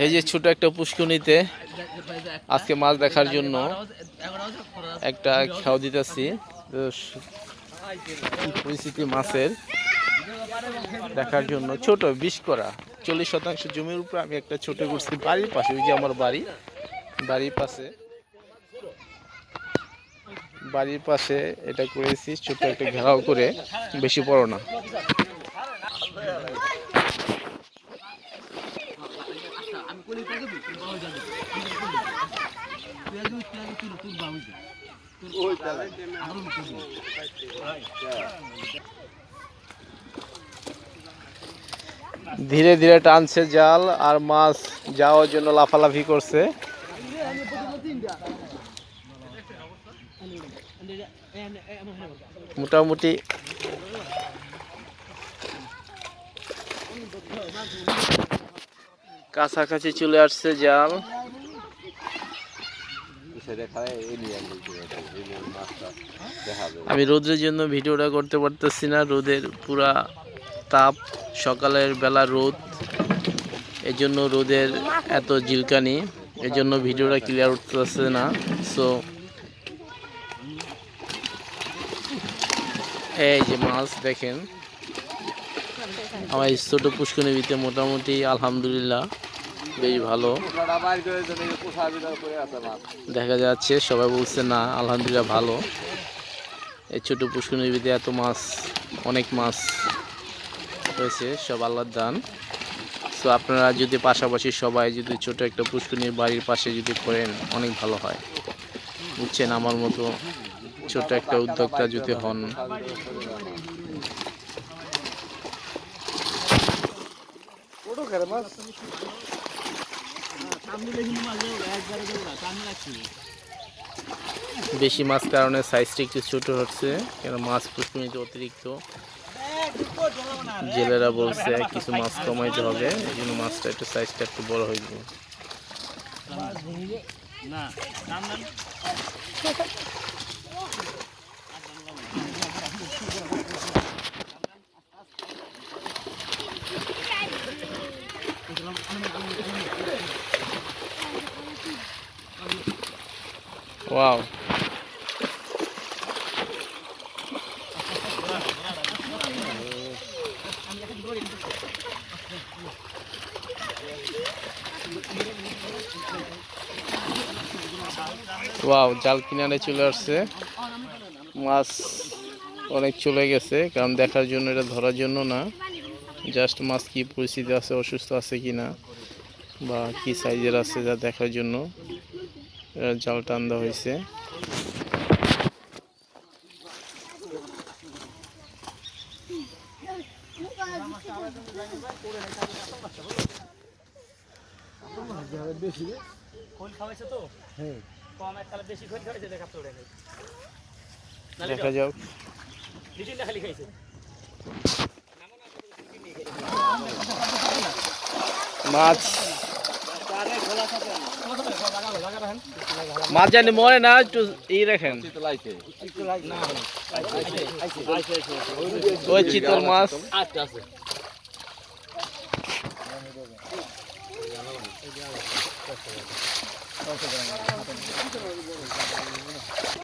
এই যে ছোট একটা পুষ্করিণীতে আজকে মাছ দেখার জন্য একটা খেয়াও দিতেছি। পরিস্থিতি মাছের দেখার জন্য ছোট 20 করা 40% জমির উপরে আমি একটা ছোট করছি বাড়ির পাশে। ওই যে আমার বাড়ির পাশে এটা করেছি ছোট একটা ঘেরাও করে, বেশি বড় না। ধীরে ধীরে টানছে জাল আর মাছ যাওয়ার জন্য লাফালাফি করছে। মোটামুটি কাছাকাছি চলে আসছে জাল। আমি রোদের জন্য ভিডিওটা করতে পারতেছি না, রোদের পুরা তাপ, সকালের বেলা রোদ, এজন্য রোদের এত ঝিলকানি, এজন্য ভিডিওটা ক্লিয়ার উঠতেছে না। সো এই যে মাছ দেখেন আমার ছোট পুষ্করিণীতে মোটামুটি আলহামদুলিল্লাহ বেশ ভালো দেখা যাচ্ছে। সবাই বলছে না আলহামদুলিল্লাহ ভালো। এই ছোট পুষ্করিণীতে এত মাছ, অনেক মাছ হয়েছে, সব আল্লাহর দান। তো আপনারা যদি পাশাপাশি সবাই যদি ছোট একটা পুষ্করিণীর বাড়ির পাশে যদি করেন অনেক ভালো হয়, বুঝছেন। আমার মতো ছোট একটা উদ্যোক্তা যদি হন। বেশি মাছ কারণে সাইজটা একটু ছোট হচ্ছে, কেন মাছ পুষ্করিণীতে অতিরিক্ত। জেলেরা বলছে কিছু মাছ কমাইতে হবে, এই জন্য মাছটা একটু সাইজটা একটু বড় হয়ে যাবে। ওয়াও, ওয়াও, জাল কিনারে চলে আসছে। মাছ অনেক চলে গেছে, কারণ দেখার জন্য, এটা ধরার জন্য না, জাস্ট মাছ কি পরিস্থিতি আছে, অসুস্থ আছে কিনা বা কি সাইজের আছে যা দেখার জন্য জাল টান দেওয়া হয়েছে। দেখা যাক মাছ মাছ জানি মরে না, একটু ই রাখেন ওই চিতল মাছ।